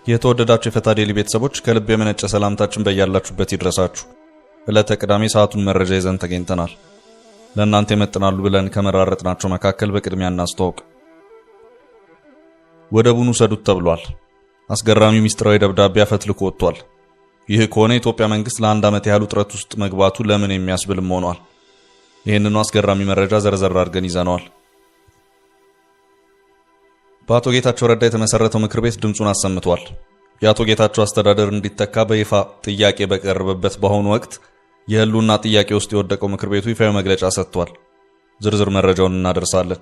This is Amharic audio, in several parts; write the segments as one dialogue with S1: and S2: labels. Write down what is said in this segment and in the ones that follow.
S1: የተወደዳችሁ የፈታ ዴሊ ቤተሰቦች ከልብ የመነጨ ሰላምታችን በያላችሁበት ይድረሳችሁ። ዕለተ ቅዳሜ ሰዓቱን መረጃ ይዘን ተገኝተናል። ለእናንተ ይመጥናሉ ብለን ከመራረጥናቸው መካከል በቅድሚያ እናስተዋውቅ። ወደቡን ውሰዱት ተብሏል። አስገራሚ ሚስጥራዊ ደብዳቤ አፈትልኮ ወጥቷል። ይህ ከሆነ የኢትዮጵያ መንግስት ለአንድ ዓመት ያህል ውጥረት ውስጥ መግባቱ ለምን የሚያስብልም ሆኗል። ይህንኑ አስገራሚ መረጃ ዘርዘር አድርገን ይዘነዋል። በአቶ ጌታቸው ረዳ የተመሰረተው ምክር ቤት ድምጹን አሰምቷል። የአቶ ጌታቸው አስተዳደር እንዲተካ በይፋ ጥያቄ በቀረበበት በአሁኑ ወቅት የህልውና ጥያቄ ውስጥ የወደቀው ምክር ቤቱ ይፋዊ መግለጫ ሰጥቷል። ዝርዝር መረጃውን እናደርሳለን።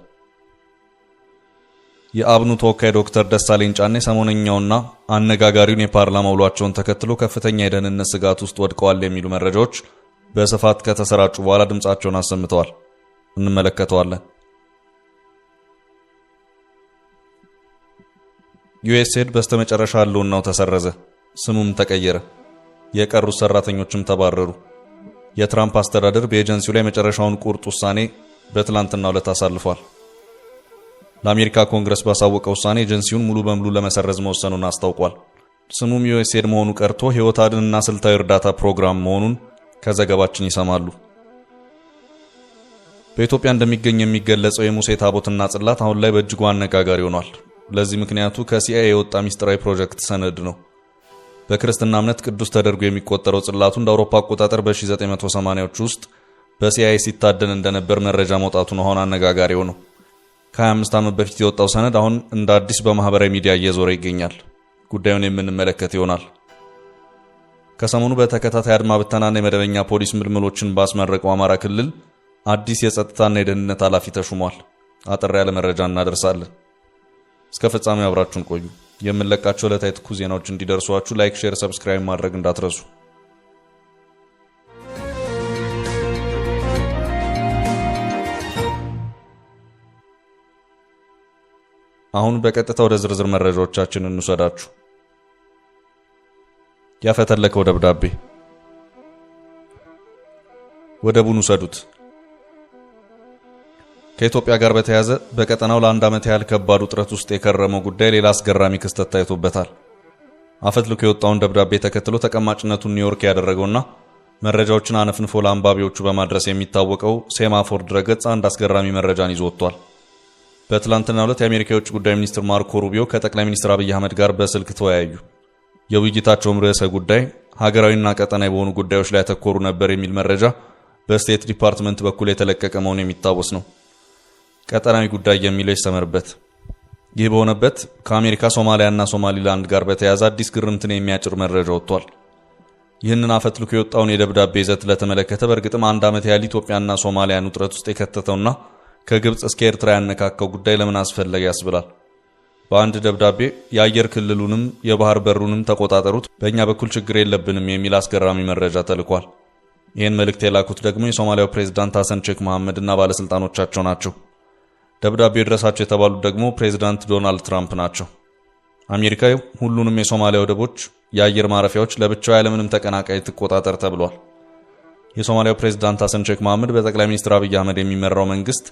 S1: የአብኑ ተወካይ ዶክተር ደሳለኝ ጫኔ ሰሞነኛውና አነጋጋሪውን የፓርላማ ውሏቸውን ተከትሎ ከፍተኛ የደህንነት ስጋት ውስጥ ወድቀዋል የሚሉ መረጃዎች በስፋት ከተሰራጩ በኋላ ድምጻቸውን አሰምተዋል። እንመለከተዋለን። ዩኤስኤድ በስተመጨረሻ ህልውናው ተሰረዘ፣ ስሙም ተቀየረ። የቀሩት ሰራተኞችም ተባረሩ። የትራምፕ አስተዳደር በኤጀንሲው ላይ መጨረሻውን ቁርጥ ውሳኔ በትላንትናው ዕለት አሳልፏል። ለአሜሪካ ኮንግረስ ባሳወቀው ውሳኔ ኤጀንሲውን ሙሉ በሙሉ ለመሰረዝ መወሰኑን አስታውቋል። ስሙም ዩኤስኤድ መሆኑ ቀርቶ ህይወት አድንና ስልታዊ እርዳታ ፕሮግራም መሆኑን ከዘገባችን ይሰማሉ። በኢትዮጵያ እንደሚገኝ የሚገለጸው የሙሴ ታቦትና ጽላት አሁን ላይ በእጅጉ አነጋጋሪ ሆኗል። ለዚህ ምክንያቱ ከሲአይኤ የወጣ ሚስጥራዊ ፕሮጀክት ሰነድ ነው። በክርስትና እምነት ቅዱስ ተደርጎ የሚቆጠረው ጽላቱ እንደ አውሮፓ አቆጣጠር በ1980ዎቹ ውስጥ በሲአይኤ ሲታደን እንደነበር መረጃ መውጣቱ ነው አሁን አነጋጋሪው ነው። ከ25 ዓመት በፊት የወጣው ሰነድ አሁን እንደ አዲስ በማህበራዊ ሚዲያ እየዞረ ይገኛል። ጉዳዩን የምንመለከት ይሆናል። ከሰሞኑ በተከታታይ አድማ ብተናና የመደበኛ ፖሊስ ምልምሎችን ባስመረቀው አማራ ክልል አዲስ የጸጥታና የደህንነት ኃላፊ ተሹሟል። አጠር ያለ መረጃ እናደርሳለን። እስከ ፍጻሜው አብራችሁን ቆዩ። የምንለቃቸው ዕለታዊ ትኩስ ዜናዎች እንዲደርሷችሁ ላይክ፣ ሼር፣ ሰብስክራይብ ማድረግ እንዳትረሱ። አሁን በቀጥታ ወደ ዝርዝር መረጃዎቻችን እንውሰዳችሁ። ያፈተለከው ደብዳቤ ወደቡን ውሰዱት። ከኢትዮጵያ ጋር በተያያዘ በቀጠናው ለአንድ ዓመት ያህል ከባድ ውጥረት ውስጥ የከረመው ጉዳይ ሌላ አስገራሚ ክስተት ታይቶበታል። አፈትልኮ የወጣውን ደብዳቤ ተከትሎ ተቀማጭነቱን ኒውዮርክ ያደረገውና መረጃዎችን አነፍንፎ ለአንባቢዎቹ በማድረስ የሚታወቀው ሴማፎር ድረገጽ አንድ አስገራሚ መረጃን ይዞ ወጥቷል። በትላንትናው ዕለት የአሜሪካ የውጭ ጉዳይ ሚኒስትር ማርኮ ሩቢዮ ከጠቅላይ ሚኒስትር አብይ አህመድ ጋር በስልክ ተወያዩ። የውይይታቸውም ርዕሰ ጉዳይ ሀገራዊና ቀጠናዊ በሆኑ ጉዳዮች ላይ ያተኮሩ ነበር የሚል መረጃ በስቴት ዲፓርትመንት በኩል የተለቀቀ መሆኑ የሚታወስ ነው። ቀጠናዊ ጉዳይ የሚለው ይሰመርበት። ይህ በሆነበት ከአሜሪካ ሶማሊያና ሶማሊላንድ ጋር በተያያዘ አዲስ ግርምትን የሚያጭር መረጃ ወጥቷል። ይህንን አፈትልኮ የወጣውን የደብዳቤ ይዘት ለተመለከተ በእርግጥም አንድ ዓመት ያህል ኢትዮጵያና ሶማሊያን ውጥረት ውስጥ የከተተውና ከግብጽ እስከ ኤርትራ ያነካከው ጉዳይ ለምን አስፈለገ ያስብላል። በአንድ ደብዳቤ የአየር ክልሉንም የባህር በሩንም ተቆጣጠሩት፣ በእኛ በኩል ችግር የለብንም የሚል አስገራሚ መረጃ ተልኳል። ይህን መልእክት የላኩት ደግሞ የሶማሊያው ፕሬዝዳንት ሐሰን ሼክ መሐመድ እና ባለስልጣኖቻቸው ናቸው። ደብዳቤው የደረሳቸው የተባሉት ደግሞ ፕሬዝዳንት ዶናልድ ትራምፕ ናቸው። አሜሪካ ሁሉንም የሶማሊያ ወደቦች፣ የአየር ማረፊያዎች ለብቻው ያለምንም ተቀናቃይ ትቆጣጠር ተብሏል። የሶማሊያው ፕሬዝዳንት ሐሰን ሼክ መሐመድ በጠቅላይ ሚኒስትር አብይ አህመድ የሚመራው መንግስት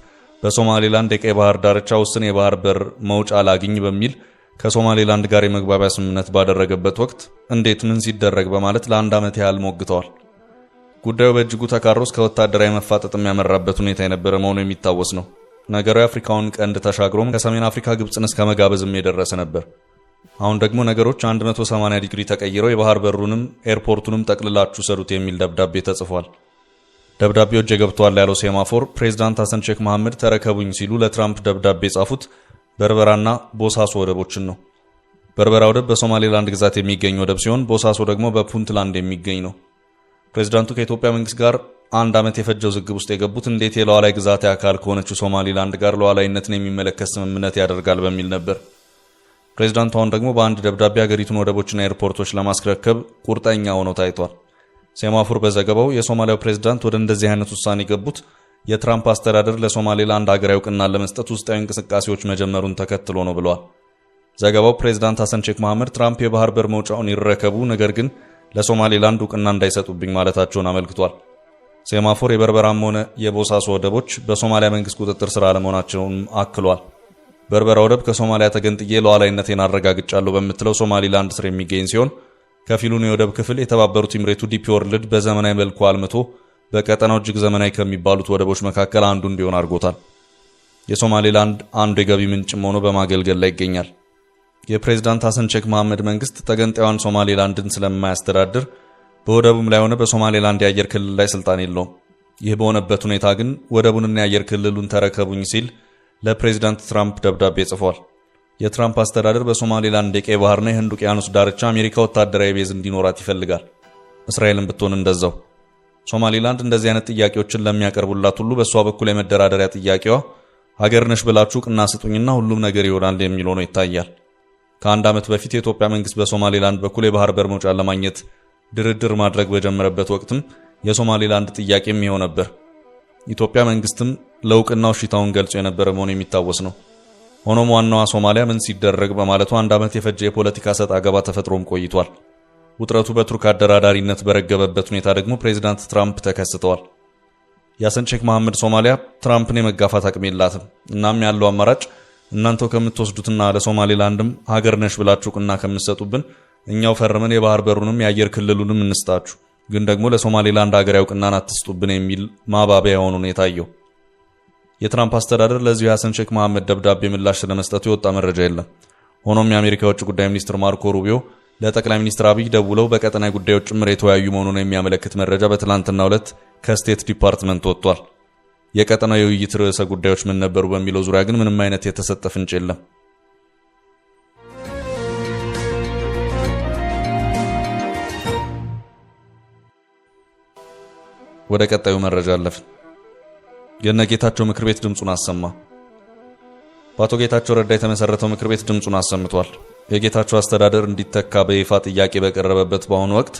S1: በሶማሌላንድ የቀይ ባህር ዳርቻ ውስን የባህር በር መውጫ ላግኝ በሚል ከሶማሌላንድ ጋር የመግባቢያ ስምምነት ባደረገበት ወቅት እንዴት ምን ሲደረግ በማለት ለአንድ ዓመት ያህል ሞግተዋል። ጉዳዩ በእጅጉ ተካሮ እስከ ወታደራዊ መፋጠጥም ያመራበት ሁኔታ የነበረ መሆኑ የሚታወስ ነው። ነገሩ የአፍሪካውን ቀንድ ተሻግሮም ከሰሜን አፍሪካ ግብጽን እስከ መጋበዝም የደረሰ ነበር። አሁን ደግሞ ነገሮች 180 ዲግሪ ተቀይረው የባህር በሩንም ኤርፖርቱንም ጠቅልላችሁ ሰዱት የሚል ደብዳቤ ተጽፏል። ደብዳቤው እጅ ገብቷል ያለው ሴማፎር ፕሬዝዳንት ሐሰን ሼክ መሐመድ ተረከቡኝ ሲሉ ለትራምፕ ደብዳቤ የጻፉት በርበራና ቦሳሶ ወደቦችን ነው። በርበራ ወደብ በሶማሌላንድ ግዛት የሚገኝ ወደብ ሲሆን ቦሳሶ ደግሞ በፑንትላንድ የሚገኝ ነው። ፕሬዝዳንቱ ከኢትዮጵያ መንግስት ጋር አንድ ዓመት የፈጀው ዝግብ ውስጥ የገቡት እንዴት የሉዓላዊ ግዛት አካል ከሆነችው ሶማሊላንድ ጋር ሉዓላዊነትን የሚመለከት ስምምነት ያደርጋል በሚል ነበር። ፕሬዝዳንቱ አሁን ደግሞ በአንድ ደብዳቤ ሀገሪቱን ወደቦችና ኤርፖርቶች ለማስረከብ ቁርጠኛ ሆነው ታይቷል። ሴማፎር በዘገባው የሶማሊያው ፕሬዝዳንት ወደ እንደዚህ አይነት ውሳኔ የገቡት የትራምፕ አስተዳደር ለሶማሌላንድ ሀገራዊ እውቅናን ለመስጠት ውስጣዊ እንቅስቃሴዎች መጀመሩን ተከትሎ ነው ብለዋል። ዘገባው ፕሬዝዳንት ሐሰን ሼክ መሐመድ ትራምፕ የባህር በር መውጫውን ይረከቡ፣ ነገር ግን ለሶማሌላንድ እውቅና እንዳይሰጡብኝ ማለታቸውን አመልክቷል። ሴማፎር የበርበራም ሆነ የቦሳሶ ወደቦች በሶማሊያ መንግስት ቁጥጥር ስር አለመሆናቸውን አክሏል። በርበራ ወደብ ከሶማሊያ ተገንጥዬ ሉዓላዊነቴን አረጋግጫለሁ በምትለው ሶማሊላንድ ስር የሚገኝ ሲሆን ከፊሉን የወደብ ክፍል የተባበሩት ኤምሬቱ ዲፒ ወርልድ በዘመናዊ መልኩ አልምቶ በቀጠናው እጅግ ዘመናዊ ከሚባሉት ወደቦች መካከል አንዱ እንዲሆን አድርጎታል። የሶማሊላንድ አንዱ የገቢ ምንጭም ሆኖ በማገልገል ላይ ይገኛል። የፕሬዝዳንት ሐሰን ሼክ መሐመድ መንግስት ተገንጣዩን ሶማሊላንድን ስለማያስተዳድር በወደቡም ላይ ሆነ በሶማሊላንድ የአየር ክልል ላይ ስልጣን የለውም። ይህ በሆነበት ሁኔታ ግን ወደቡንና የአየር ክልሉን ተረከቡኝ ሲል ለፕሬዝዳንት ትራምፕ ደብዳቤ ጽፏል። የትራምፕ አስተዳደር በሶማሊላንድ የቀይ ባህርና የህንድ ውቅያኖስ ዳርቻ አሜሪካ ወታደራዊ ቤዝ እንዲኖራት ይፈልጋል። እስራኤልን ብትሆን እንደዛው። ሶማሊላንድ እንደዚህ አይነት ጥያቄዎችን ለሚያቀርቡላት ሁሉ በእሷ በኩል የመደራደሪያ ጥያቄዋ ሀገር ነሽ ብላችሁ ቅና ስጡኝና ሁሉም ነገር ይሆናል የሚል ሆኖ ይታያል። ከአንድ ዓመት በፊት የኢትዮጵያ መንግስት በሶማሊላንድ በኩል የባህር በር መውጫ ለማግኘት ድርድር ማድረግ በጀመረበት ወቅትም የሶማሊላንድ ጥያቄም ይኸው ነበር። ኢትዮጵያ መንግስትም ለውቅናው ሽታውን ገልጾ የነበረ መሆኑ የሚታወስ ነው። ሆኖም ዋናዋ ሶማሊያ ምን ሲደረግ በማለቱ አንድ ዓመት የፈጀ የፖለቲካ ሰጥ አገባ ተፈጥሮም ቆይቷል። ውጥረቱ በቱርክ አደራዳሪነት በረገበበት ሁኔታ ደግሞ ፕሬዝዳንት ትራምፕ ተከስተዋል። የሐሰን ሼክ መሐመድ ሶማሊያ ትራምፕን የመጋፋት አቅም የላትም። እናም ያለው አማራጭ እናንተው ከምትወስዱትና ለሶማሊላንድም ሀገር ነሽ ብላችሁ ቅና ከምትሰጡብን እኛው ፈርመን የባህር በሩንም የአየር ክልሉንም እንስጣችሁ፣ ግን ደግሞ ለሶማሊላንድ ሀገራዊ ቅናን አትስጡብን የሚል ማባቢያ ሆኖ ነው የታየው። የትራምፕ አስተዳደር ለዚሁ የሐሰን ሼክ መሐመድ ደብዳቤ ምላሽ ስለመስጠቱ የወጣ መረጃ የለም። ሆኖም የአሜሪካ የውጭ ጉዳይ ሚኒስትር ማርኮ ሩቢዮ ለጠቅላይ ሚኒስትር አብይ ደውለው በቀጠናዊ ጉዳዮች ጭምር የተወያዩ መሆኑን የሚያመለክት መረጃ በትላንትናው ዕለት ከስቴት ዲፓርትመንት ወጥቷል። የቀጠናው የውይይት ርዕሰ ጉዳዮች ምን ነበሩ በሚለው ዙሪያ ግን ምንም አይነት የተሰጠ ፍንጭ የለም። ወደ ቀጣዩ መረጃ አለፍን። የነጌታቸው ምክር ቤት ድምጹን አሰማ። በአቶ ጌታቸው ረዳ የተመሰረተው ምክር ቤት ድምጹን አሰምቷል። የጌታቸው አስተዳደር እንዲተካ በይፋ ጥያቄ በቀረበበት በአሁኑ ወቅት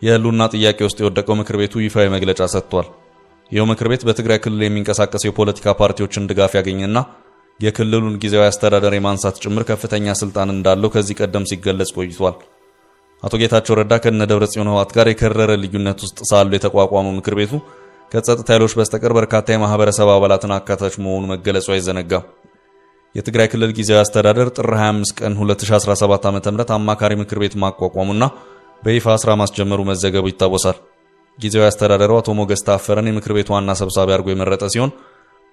S1: የህልውና ጥያቄ ውስጥ የወደቀው ምክር ቤቱ ይፋዊ መግለጫ ሰጥቷል። ይኸው ምክር ቤት በትግራይ ክልል የሚንቀሳቀሱ የፖለቲካ ፓርቲዎችን ድጋፍ ያገኘና የክልሉን ጊዜያዊ አስተዳደር የማንሳት ጭምር ከፍተኛ ስልጣን እንዳለው ከዚህ ቀደም ሲገለጽ ቆይቷል። አቶ ጌታቸው ረዳ ከነ ደብረጽዮን ህወሓት ጋር የከረረ ልዩነት ውስጥ ሳሉ የተቋቋመው ምክር ቤቱ ከጸጥታ ኃይሎች በስተቀር በርካታ የማህበረሰብ አባላትን አካታች መሆኑ መገለጹ አይዘነጋም። የትግራይ ክልል ጊዜያዊ አስተዳደር ጥር 25 ቀን 2017 ዓ.ም አማካሪ ምክር ቤት ማቋቋሙና በይፋ ስራ ማስጀመሩ መዘገቡ ይታወሳል። ጊዜያዊ አስተዳደሩ አቶ ሞገስ ታፈረን የምክር ቤቱ ዋና ሰብሳቢ አድርጎ የመረጠ ሲሆን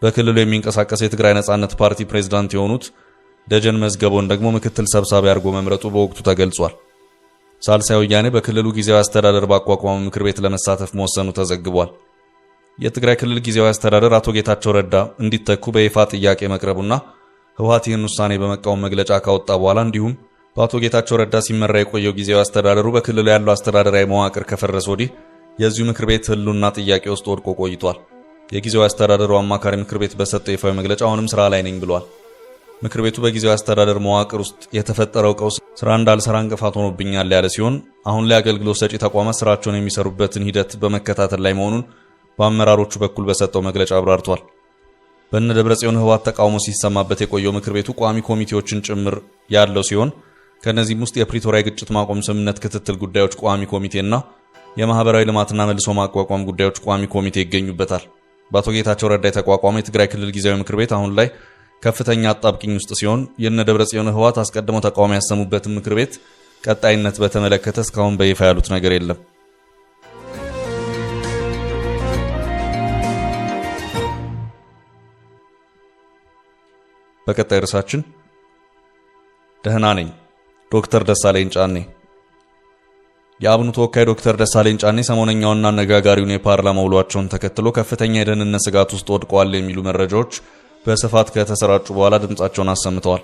S1: በክልሉ የሚንቀሳቀስ የትግራይ ነጻነት ፓርቲ ፕሬዝዳንት የሆኑት ደጀን መዝገቦን ደግሞ ምክትል ሰብሳቢ አድርጎ መምረጡ በወቅቱ ተገልጿል። ሳልሳይ ወያኔ በክልሉ ጊዜያዊ አስተዳደር ባቋቋመው ምክር ቤት ለመሳተፍ መወሰኑ ተዘግቧል። የትግራይ ክልል ጊዜያዊ አስተዳደር አቶ ጌታቸው ረዳ እንዲተኩ በይፋ ጥያቄ መቅረቡና ህወሓት ይህን ውሳኔ በመቃወም መግለጫ ካወጣ በኋላ እንዲሁም በአቶ ጌታቸው ረዳ ሲመራ የቆየው ጊዜያዊ አስተዳደሩ በክልሉ ያለው አስተዳደራዊ መዋቅር ከፈረሰ ወዲህ የዚሁ ምክር ቤት ህልውና ጥያቄ ውስጥ ወድቆ ቆይቷል። የጊዜያዊ አስተዳደሩ አማካሪ ምክር ቤት በሰጠው ይፋዊ መግለጫ አሁንም ስራ ላይ ነኝ ብሏል። ምክር ቤቱ በጊዜያዊ አስተዳደር መዋቅር ውስጥ የተፈጠረው ቀውስ ስራ እንዳልሰራ እንቅፋት ሆኖብኛል ያለ ሲሆን አሁን ላይ አገልግሎት ሰጪ ተቋማት ስራቸውን የሚሰሩበትን ሂደት በመከታተል ላይ መሆኑን በአመራሮቹ በኩል በሰጠው መግለጫ አብራርቷል። በእነ ደብረጽዮን ህወሓት ተቃውሞ ሲሰማበት የቆየው ምክር ቤቱ ቋሚ ኮሚቴዎችን ጭምር ያለው ሲሆን ከነዚህም ውስጥ የፕሪቶሪያ ግጭት ማቆም ስምምነት ክትትል ጉዳዮች ቋሚ ኮሚቴና የማህበራዊ ልማትና መልሶ ማቋቋም ጉዳዮች ቋሚ ኮሚቴ ይገኙበታል። በአቶ ጌታቸው ረዳ የተቋቋመው የትግራይ ክልል ጊዜያዊ ምክር ቤት አሁን ላይ ከፍተኛ አጣብቂኝ ውስጥ ሲሆን የእነ ደብረጽዮን ህወሓት አስቀድመው ተቃውሞ ያሰሙበትን ምክር ቤት ቀጣይነት በተመለከተ እስካሁን በይፋ ያሉት ነገር የለም። በቀጣይ ርዕሳችን ደህና ነኝ ዶክተር ደሳለኝ ጫኔ። የአብኑ ተወካይ ዶክተር ደሳለኝ ጫኔ ሰሞነኛውና አነጋጋሪውን የፓርላማ ውሏቸውን ተከትሎ ከፍተኛ የደህንነት ስጋት ውስጥ ወድቀዋል የሚሉ መረጃዎች በስፋት ከተሰራጩ በኋላ ድምጻቸውን አሰምተዋል።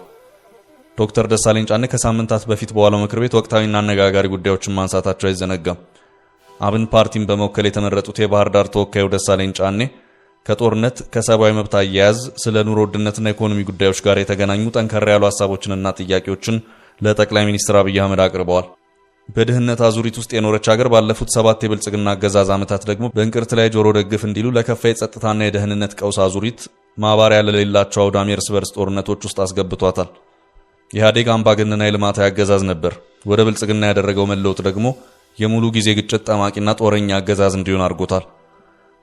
S1: ዶክተር ደሳለኝ ጫኔ ከሳምንታት በፊት በዋለው ምክር ቤት ወቅታዊና አነጋጋሪ ጉዳዮችን ማንሳታቸው አይዘነጋም። አብን ፓርቲን በመወከል የተመረጡት የባህር ዳር ተወካዩ ደሳለኝ ጫኔ ከጦርነት ከሰብአዊ መብት አያያዝ ስለ ኑሮ ውድነትና ኢኮኖሚ ጉዳዮች ጋር የተገናኙ ጠንከር ያሉ ሐሳቦችንና ጥያቄዎችን ለጠቅላይ ሚኒስትር አብይ አህመድ አቅርበዋል። በድህነት አዙሪት ውስጥ የኖረች ሀገር ባለፉት 7 የብልጽግና አገዛዝ ዓመታት ደግሞ በእንቅርት ላይ ጆሮ ደግፍ እንዲሉ ለከፋ የጸጥታና የደህንነት ቀውስ አዙሪት ማባሪያ ለሌላቸው አውዳሚ እርስ በርስ ጦርነቶች ውስጥ አስገብቷታል። ኢህአዴግ አምባገነናዊ ልማታዊ አገዛዝ ነበር። ወደ ብልጽግና ያደረገው መለወጥ ደግሞ የሙሉ ጊዜ ግጭት ጠማቂና ጦረኛ አገዛዝ እንዲሆን አድርጎታል።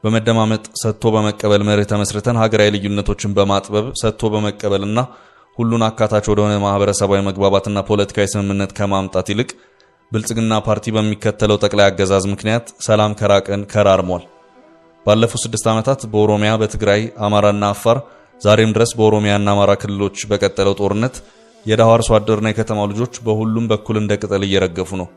S1: በመደማመጥ ሰጥቶ በመቀበል መርህ ተመስርተን ሀገራዊ ልዩነቶችን በማጥበብ ሰጥቶ በመቀበልና ሁሉን አካታች ወደሆነ ማህበረሰባዊ መግባባትና ፖለቲካዊ ስምምነት ከማምጣት ይልቅ ብልጽግና ፓርቲ በሚከተለው ጠቅላይ አገዛዝ ምክንያት ሰላም ከራቀን ከራርሟል። ባለፉት 6 ዓመታት በኦሮሚያ፣ በትግራይ፣ አማራና አፋር ዛሬም ድረስ በኦሮሚያና አማራ ክልሎች በቀጠለው ጦርነት የደሃው አርሶ አደርና የከተማው ልጆች በሁሉም በኩል እንደ ቅጠል እየረገፉ ነው።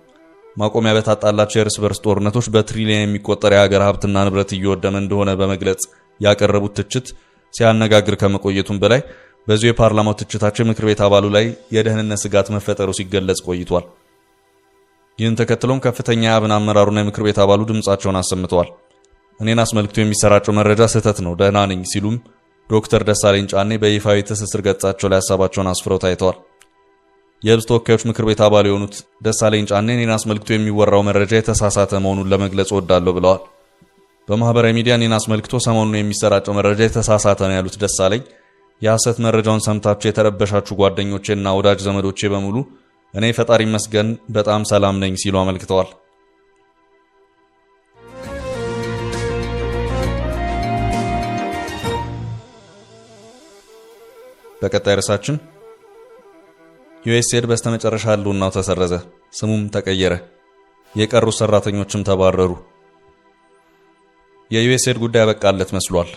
S1: ማቆሚያ በታጣላቸው የእርስ በርስ ጦርነቶች በትሪሊየን የሚቆጠር የሀገር ሀብትና ንብረት እየወደመ እንደሆነ በመግለጽ ያቀረቡት ትችት ሲያነጋግር ከመቆየቱም በላይ በዚሁ የፓርላማው ትችታቸው የምክር ቤት አባሉ ላይ የደህንነት ስጋት መፈጠሩ ሲገለጽ ቆይቷል። ይህን ተከትሎም ከፍተኛ የአብን አመራሩና የምክር ቤት አባሉ ድምጻቸውን አሰምተዋል። እኔን አስመልክቶ የሚሰራጨው መረጃ ስህተት ነው፣ ደህና ነኝ ሲሉም ዶክተር ደሳለኝ ጫኔ በይፋዊ ትስስር ገጻቸው ላይ ሀሳባቸውን አስፍረው ታይተዋል። የሕዝብ ተወካዮች ምክር ቤት አባል የሆኑት ደሳለኝ ጫኔ እኔን አስመልክቶ የሚወራው መረጃ የተሳሳተ መሆኑን ለመግለጽ እወዳለሁ ብለዋል። በማህበራዊ ሚዲያ እኔን አስመልክቶ ሰሞኑን የሚሰራጨው መረጃ የተሳሳተ ነው ያሉት ደሳለኝ የሐሰት መረጃውን ሰምታችሁ የተረበሻችሁ ጓደኞቼና ወዳጅ ዘመዶቼ በሙሉ እኔ ፈጣሪ ይመስገን በጣም ሰላም ነኝ ሲሉ አመልክተዋል። በቀጣይ ርዕሳችን ዩኤስኤድ በስተመጨረሻ ህልውናው ተሰረዘ፣ ስሙም ተቀየረ፣ የቀሩት ሰራተኞችም ተባረሩ። የዩኤስኤድ ጉዳይ ያበቃለት መስሏል።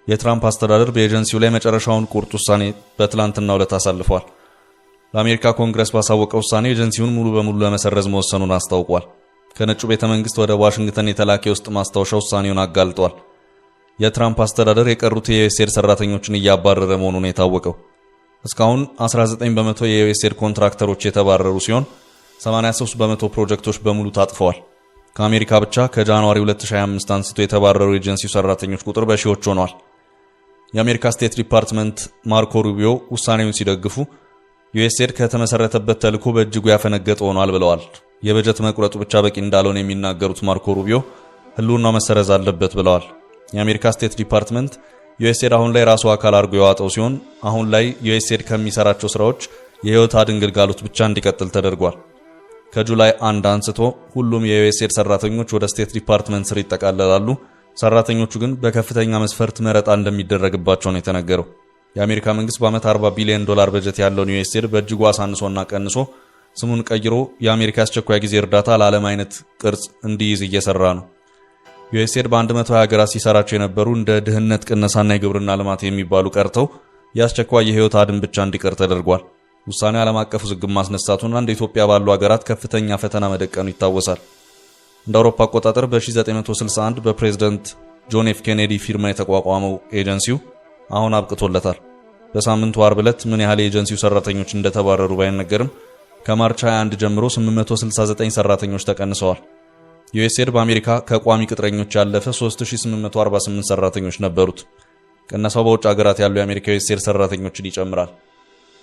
S1: የትራምፕ አስተዳደር በኤጀንሲው ላይ መጨረሻውን ቁርጥ ውሳኔ በትላንትናው ዕለት አሳልፏል። ለአሜሪካ ኮንግረስ ባሳወቀው ውሳኔ ኤጀንሲውን ሙሉ በሙሉ ለመሰረዝ መወሰኑን አስታውቋል። ከነጩ ቤተ መንግስት ወደ ዋሽንግተን የተላከ የውስጥ ማስታወሻ ውሳኔውን አጋልጧል። የትራምፕ አስተዳደር የቀሩት የዩኤስኤድ ሰራተኞችን እያባረረ መሆኑን የታወቀው እስካሁን 19 በመቶ የዩኤስኤድ ኮንትራክተሮች የተባረሩ ሲሆን 83 በመቶ ፕሮጀክቶች በሙሉ ታጥፈዋል። ከአሜሪካ ብቻ ከጃንዋሪ 2025 አንስቶ የተባረሩ የኤጀንሲው ሰራተኞች ቁጥር በሺዎች ሆኗል። የአሜሪካ ስቴት ዲፓርትመንት ማርኮ ሩቢዮ ውሳኔውን ሲደግፉ ዩኤስኤድ ከተመሰረተበት ተልዕኮ በእጅጉ ያፈነገጠ ሆኗል ብለዋል። የበጀት መቁረጡ ብቻ በቂ እንዳልሆነ የሚናገሩት ማርኮ ሩቢዮ ህልውናው መሰረዝ አለበት ብለዋል። የአሜሪካ ስቴት ዲፓርትመንት ዩኤስኤድ አሁን ላይ ራሱ አካል አድርጎ የዋጠው ሲሆን አሁን ላይ ዩኤስኤድ ከሚሰራቸው ስራዎች የህይወት አድን ግልጋሎት ብቻ እንዲቀጥል ተደርጓል። ከጁላይ 1 አንስቶ ሁሉም የዩኤስኤድ ሰራተኞች ወደ ስቴት ዲፓርትመንት ስር ይጠቃለላሉ። ሰራተኞቹ ግን በከፍተኛ መስፈርት መረጣ እንደሚደረግባቸው ነው የተነገረው። የአሜሪካ መንግስት በአመት $40 ቢሊዮን በጀት ያለውን ዩኤስኤድ በእጅጉ አሳንሶና ቀንሶ ስሙን ቀይሮ የአሜሪካ አስቸኳይ ጊዜ እርዳታ ለዓለም አይነት ቅርጽ እንዲይዝ እየሰራ ነው። ዩኤስኤድ በ120 ሀገራት ሲሰራቸው የነበሩ እንደ ድህነት ቅነሳና የግብርና ልማት የሚባሉ ቀርተው የአስቸኳይ የህይወት አድን ብቻ እንዲቀር ተደርጓል። ውሳኔው ዓለም አቀፍ ውዝግብ ማስነሳቱና እንደ ኢትዮጵያ ባሉ ሀገራት ከፍተኛ ፈተና መደቀኑ ይታወሳል። እንደ አውሮፓ አቆጣጠር በ1961 በፕሬዝዳንት ጆን ኤፍ ኬኔዲ ፊርማ የተቋቋመው ኤጀንሲው አሁን አብቅቶለታል። በሳምንቱ አርብ ዕለት ምን ያህል የኤጀንሲው ሰራተኞች እንደተባረሩ ባይነገርም ከማርች 21 ጀምሮ 869 ሰራተኞች ተቀንሰዋል። ዩኤስኤድ በአሜሪካ ከቋሚ ቅጥረኞች ያለፈ 3848 ሰራተኞች ነበሩት። ቅነሳው በውጭ ሀገራት ያሉ የአሜሪካ ዩኤስኤድ ሰራተኞችን ይጨምራል።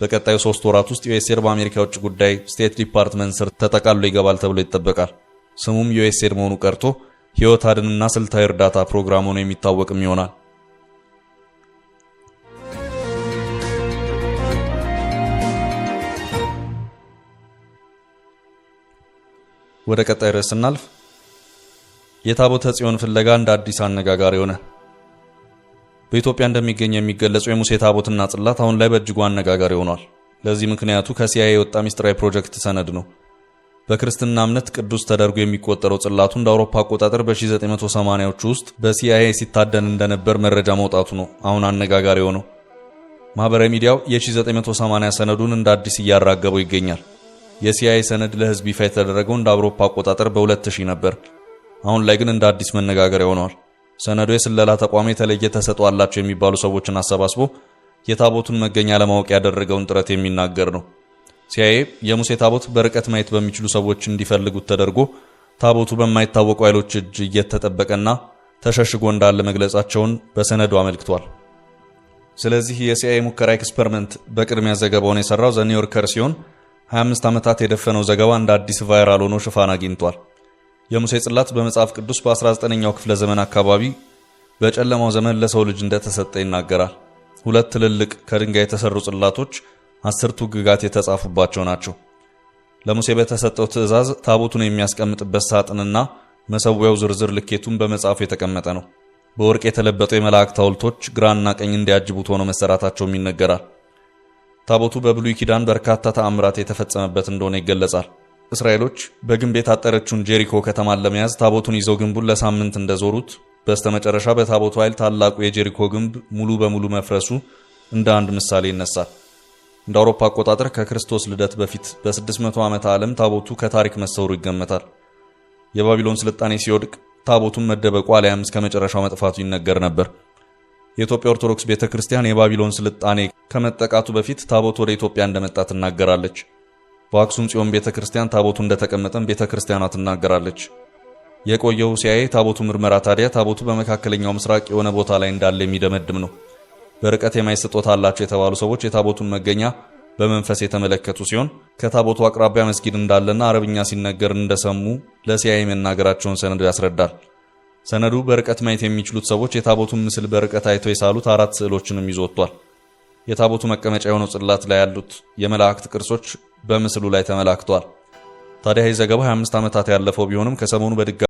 S1: በቀጣዩ 3 ወራት ውስጥ ዩኤስኤድ በአሜሪካ ውጭ ጉዳይ ስቴት ዲፓርትመንት ስር ተጠቃልሎ ይገባል ተብሎ ይጠበቃል። ስሙም ዩኤስኤድ መሆኑ ቀርቶ ህይወት አድንና ስልታዊ እርዳታ ፕሮግራም ሆኖ የሚታወቅም ይሆናል። ወደ ቀጣይ ርዕስ ስናልፍ የታቦተ ጽዮን ፍለጋ እንደ አዲስ አነጋጋሪ ሆነ። በኢትዮጵያ እንደሚገኝ የሚገለጸው የሙሴ ታቦትና ጽላት አሁን ላይ በእጅጉ አነጋጋሪ ሆኗል። ለዚህ ምክንያቱ ከሲአይኤ የወጣ ሚስጥራዊ ፕሮጀክት ሰነድ ነው። በክርስትና እምነት ቅዱስ ተደርጎ የሚቆጠረው ጽላቱ እንደ አውሮፓ አቆጣጠር በ1980ዎቹ ውስጥ በሲአይኤ ሲታደን እንደነበር መረጃ መውጣቱ ነው አሁን አነጋጋሪ ሆነው። ማህበራዊ ሚዲያው የ1980 ሰነዱን እንደ አዲስ እያራገበው ይገኛል። የሲአይኤ ሰነድ ለህዝብ ይፋ የተደረገው እንደ አውሮፓ አቆጣጠር በ2000 ነበር። አሁን ላይ ግን እንደ አዲስ መነጋገሪያ ሆኗል። ሰነዱ የስለላ ተቋም የተለየ ተሰጥኦ አላቸው የሚባሉ ሰዎችን አሰባስቦ የታቦቱን መገኛ ለማወቅ ያደረገውን ጥረት የሚናገር ነው። ሲአይኤ የሙሴ ታቦት በርቀት ማየት በሚችሉ ሰዎች እንዲፈልጉት ተደርጎ ታቦቱ በማይታወቁ ኃይሎች እጅ እየተጠበቀና ተሸሽጎ እንዳለ መግለጻቸውን በሰነዱ አመልክቷል። ስለዚህ የሲአይኤ ሙከራ ኤክስፐሪመንት በቅድሚያ ዘገባውን የሰራው ዘ ኒውዮርከር ሲሆን 25 ዓመታት የደፈነው ዘገባ እንደ አዲስ ቫይራል ሆኖ ሽፋን አግኝቷል። የሙሴ ጽላት በመጽሐፍ ቅዱስ በ19ኛው ክፍለ ዘመን አካባቢ በጨለማው ዘመን ለሰው ልጅ እንደተሰጠ ይናገራል። 2 ትልልቅ ከድንጋይ የተሰሩ ጽላቶች 10 ሕግጋት የተጻፉባቸው ናቸው። ለሙሴ በተሰጠው ትእዛዝ ታቦቱን የሚያስቀምጥበት ሳጥንና መሰዊያው ዝርዝር ልኬቱን በመጽሐፉ የተቀመጠ ነው። በወርቅ የተለበጡ የመላእክት ሐውልቶች ግራና ቀኝ እንዲያጅቡት ሆነው መሰራታቸውም ይነገራል። ታቦቱ በብሉይ ኪዳን በርካታ ተአምራት የተፈጸመበት እንደሆነ ይገለጻል። እስራኤሎች በግንብ የታጠረችውን ጄሪኮ ከተማን ለመያዝ ታቦቱን ይዘው ግንቡን ለሳምንት እንደዞሩት በስተመጨረሻ በታቦቱ ኃይል ታላቁ የጄሪኮ ግንብ ሙሉ በሙሉ መፍረሱ እንደ አንድ ምሳሌ ይነሳል። እንደ አውሮፓ አቆጣጠር ከክርስቶስ ልደት በፊት በ600 ዓመተ ዓለም ታቦቱ ከታሪክ መሰወሩ ይገመታል። የባቢሎን ስልጣኔ ሲወድቅ ታቦቱን መደበቁ አልያም እስከ መጨረሻው መጥፋቱ ይነገር ነበር። የኢትዮጵያ ኦርቶዶክስ ቤተክርስቲያን የባቢሎን ስልጣኔ ከመጠቃቱ በፊት ታቦቱ ወደ ኢትዮጵያ እንደመጣ ትናገራለች። በአክሱም ጽዮን ቤተክርስቲያን ታቦቱ እንደተቀመጠም ቤተክርስቲያኗ ትናገራለች። የቆየው ሲያይ ታቦቱ ምርመራ ታዲያ ታቦቱ በመካከለኛው ምስራቅ የሆነ ቦታ ላይ እንዳለ የሚደመድም ነው። በርቀት የማየት ስጦታ አላቸው የተባሉ ሰዎች የታቦቱን መገኛ በመንፈስ የተመለከቱ ሲሆን ከታቦቱ አቅራቢያ መስጊድ እንዳለና አረብኛ ሲነገር እንደሰሙ ለሲያይ መናገራቸውን ሰነዱ ያስረዳል። ሰነዱ በርቀት ማየት የሚችሉት ሰዎች የታቦቱን ምስል በርቀት አይተው የሳሉት 4 ስዕሎችንም ይዞ ወጥቷል። የታቦቱ መቀመጫ የሆነው ጽላት ላይ ያሉት የመላእክት ቅርሶች በምስሉ ላይ ተመላክተዋል። ታዲያ ይህ ዘገባ 25 ዓመታት ያለፈው ቢሆንም ከሰሞኑ በድጋሚ